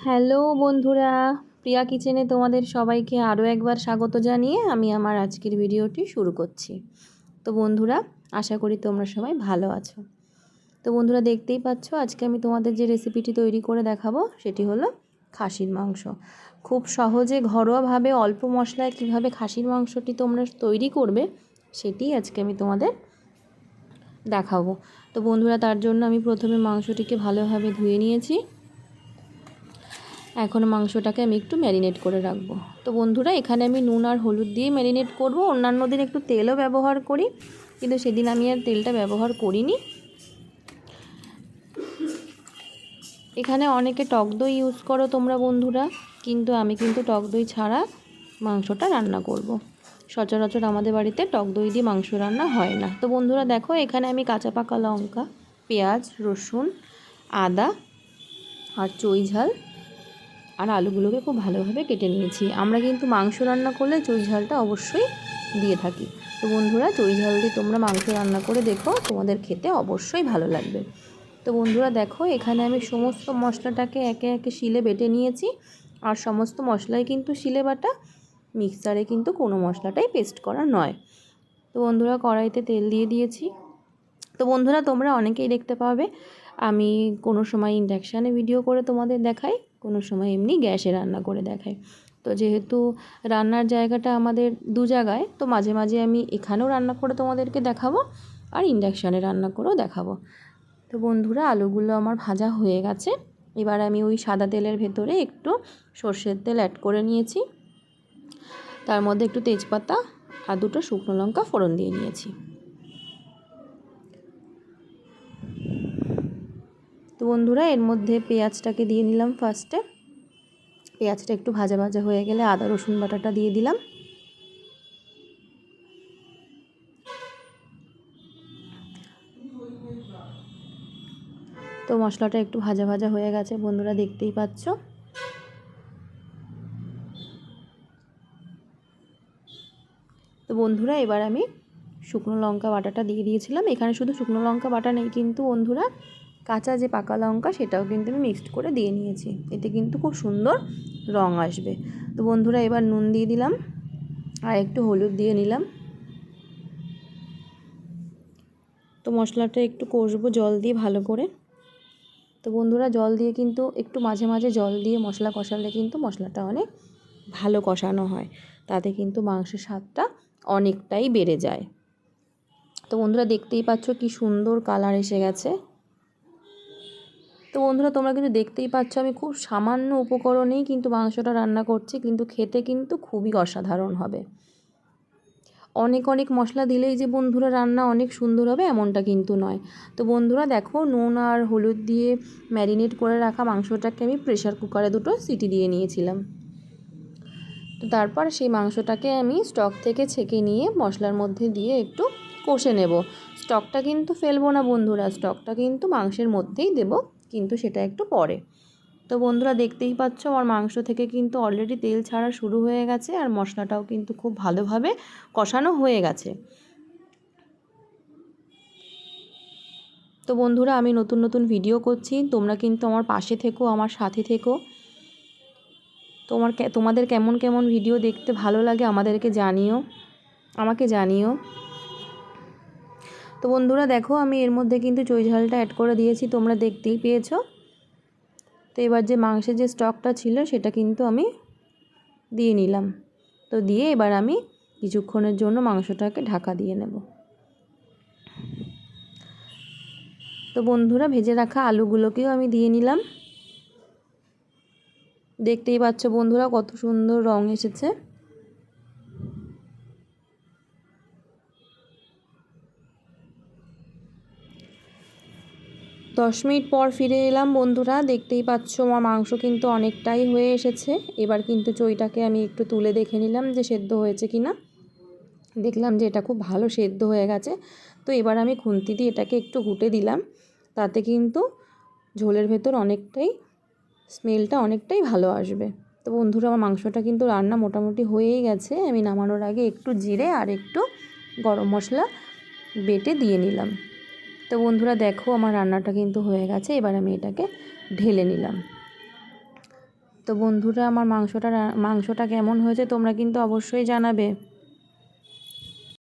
Hello বন্ধুরা, প্রিয়া কিচেনে তোমাদের সবাইকে আরও একবার স্বাগত জানিয়ে আমি আমার আজকের ভিডিওটি শুরু করছি। তো বন্ধুরা, আশা করি তোমরা সবাই ভালো আছো। তো বন্ধুরা, দেখতেই পাচ্ছ আজকে আমি তোমাদের যে রেসিপিটি তৈরি করে দেখাবো সেটি হলো খাসির মাংস। খুব সহজে ঘরোয়াভাবে অল্প মশলায় কিভাবে খাসির মাংসটি তোমরা তৈরি করবে সেটি আজকে আমি তোমাদের দেখাবো। তো বন্ধুরা, তার জন্য আমি প্রথমে মাংসটিকে ভালোভাবে ধুয়ে নিয়েছি। এখন মাংসটাকে আমি একটু ম্যারিনেট করে রাখবো। তো বন্ধুরা, এখানে আমি নুন আর হলুদ দিয়ে ম্যারিনেট করব। অন্যান্য দিন একটু তেলও ব্যবহার করি, কিন্তু সেদিন আমি আর তেলটা ব্যবহার করিনি। এখানে অনেকে টক দই ইউজ করো তোমরা বন্ধুরা, কিন্তু আমি কিন্তু টক দই ছাড়া মাংসটা রান্না করব। সচরাচর আমাদের বাড়িতে টক দই দিয়ে মাংস রান্না হয় না। তো বন্ধুরা দেখো, এখানে আমি কাঁচা পাকা লঙ্কা, পেঁয়াজ, রসুন, আদা আর চই ঝাল আর আলুগুলোকে খুব ভালোভাবে কেটে নিয়েছি। আমরা কিন্তু মাংস রান্না করলে চই ঝালটা অবশ্যই দিয়ে থাকি। তো বন্ধুরা, চই ঝাল দিয়ে তোমরা মাংস রান্না করে দেখো, তোমাদের খেতে অবশ্যই ভালো লাগবে। তো বন্ধুরা দেখো, এখানে আমি সমস্ত মশলাটাকে একে একে শিলে বেটে নিয়েছি। আর সমস্ত মশলাই কিন্তু শিলে বাটা, মিক্সচারে কিন্তু কোনো মশলাটাই পেস্ট করা নয়। তো বন্ধুরা, কড়াইতে তেল দিয়ে দিয়েছি। তো বন্ধুরা, তোমরা অনেকেই দেখতে পাবে আমি কোনো সময় ইন্ডাকশানে ভিডিও করে তোমাদের দেখাই, কোনো সময় এমনি গ্যাসে রান্না করে দেখাই। তো যেহেতু রান্নার জায়গাটা আমাদের দু জায়গায়, তো মাঝে মাঝে আমি এখানেও রান্না করে তোমাদেরকে দেখাবো আর ইন্ডাকশানে রান্না করেও দেখাবো। তো বন্ধুরা, আলুগুলো আমার ভাজা হয়ে গেছে। এবার আমি ওই সাদা তেলের ভেতরে একটু সর্ষের তেল অ্যাড করে নিয়েছি। তার মধ্যে একটু তেজপাতা আর দুটো শুকনো লঙ্কা ফোড়ন দিয়ে নিয়েছি। তো বন্ধুরা, এর মধ্যে পেঁয়াজটাকে দিয়ে নিলাম ফার্স্টে। পেঁয়াজটা একটু ভাজা ভাজা হয়ে গেলে আদা রসুন বাটাটা দিয়ে দিলাম। তো মশলাটা একটু ভাজা ভাজা হয়ে গেছে বন্ধুরা, দেখতেই পাচ্ছ। তো বন্ধুরা, এবার আমি শুকনো লঙ্কা বাটাটা দিয়ে দিয়েছিলাম। এখানে শুধু শুকনো লঙ্কা বাটা নেই কিন্তু বন্ধুরা, কাঁচা যে পাকা লঙ্কা সেটাও কিন্তু আমি মিক্সড করে দিয়ে নিয়েছি। এতে কিন্তু খুব সুন্দর রং আসবে। তো বন্ধুরা, এবার নুন দিয়ে দিলাম আর একটু হলুদ দিয়ে নিলাম। তো মশলাটা একটু কষবো জল দিয়ে ভালো করে। তো বন্ধুরা, জল দিয়ে কিন্তু একটু মাঝে মাঝে জল দিয়ে মশলা কষালে কিন্তু মশলাটা অনেক ভালো কষানো হয়, তাতে কিন্তু মাংসের স্বাদটা অনেকটাই বেড়ে যায়। তো বন্ধুরা, দেখতেই পাচ্ছ কি সুন্দর কালার এসে গেছে। তো বন্ধুরা, তোমরা কিন্তু দেখতেই পাচ্ছ আমি খুব সামান্য উপকরণেই কিন্তু মাংসটা রান্না করছি, কিন্তু খেতে কিন্তু খুবই অসাধারণ হবে। অনেক অনেক মশলা দিলেই যে বন্ধুরা রান্না অনেক সুন্দর হবে এমনটা কিন্তু নয়। তো বন্ধুরা দেখো, নুন আর হলুদ দিয়ে ম্যারিনেট করে রাখা মাংসটাকে আমি প্রেশার কুকারে দুটো সিটি দিয়ে নিয়েছিলাম। তো তারপর সেই মাংসটাকে আমি স্টক থেকে ছেঁকে নিয়ে মশলার মধ্যে দিয়ে একটু কষে নেব। স্টকটা কিন্তু ফেলবো না বন্ধুরা, স্টকটা কিন্তু মাংসের মধ্যেই দেব, কিন্তু সেটা একটু পরে। তো বন্ধুরা, দেখতেই পাচ্ছ আমার মাংস থেকে কিন্তু অলরেডি তেল ছাড়া শুরু হয়ে গেছে আর মশলাটাও কিন্তু খুব ভালোভাবে কষানো হয়ে গেছে। তো বন্ধুরা, আমি নতুন নতুন ভিডিও করছি, তোমরা কিন্তু আমার পাশে থেকো, আমার সাথে থেকো। তোমাদের কেমন কেমন ভিডিও দেখতে ভালো লাগে আমাকে জানিও। তো বন্ধুরা দেখো, আমি এর মধ্যে কিন্তু চই ঝালটা অ্যাড করে দিয়েছি, তোমরা দেখতেই পেয়েছো। তো এবার যে মাংসের যে স্টকটা ছিল সেটা কিন্তু আমি দিয়ে নিলাম। তো দিয়ে এবার আমি কিছুক্ষণের জন্য মাংসটাকে ঢাকা দিয়ে নেব। তো বন্ধুরা, ভেজে রাখা আলুগুলোকেও আমি দিয়ে নিলাম। দেখতেই পাচ্ছ বন্ধুরা কত সুন্দর রং এসেছে। দশ মিনিট পর ফিরে এলাম বন্ধুরা, দেখতেই পাচ্ছ আমার মাংস কিন্তু অনেকটাই হয়ে এসেছে। এবার কিন্তু চইটাকে আমি একটু তুলে দেখে নিলাম যে সেদ্ধ হয়েছে কিনা। দেখলাম যে এটা খুব ভালো সেদ্ধ হয়ে গেছে। তো এবার আমি খুন্তি দিয়ে এটাকে একটু ঘুটে দিলাম, তাতে কিন্তু ঝোলের ভেতর অনেকটাই স্মেলটা অনেকটাই ভালো আসবে। তো বন্ধুরা, আমার মাংসটা কিন্তু রান্না মোটামুটি হয়েই গেছে। আমি নামানোর আগে একটু জিরে আর একটু গরম মশলা বেটে দিয়ে নিলাম। তো বন্ধুরা দেখো, আমার রান্নাটা কিন্তু হয়ে গেছে। এবার আমি এটাকে ঢেলে নিলাম। তো বন্ধুরা, আমার মাংসটা কেমন হয়েছে তোমরা কিন্তু অবশ্যই জানাবে।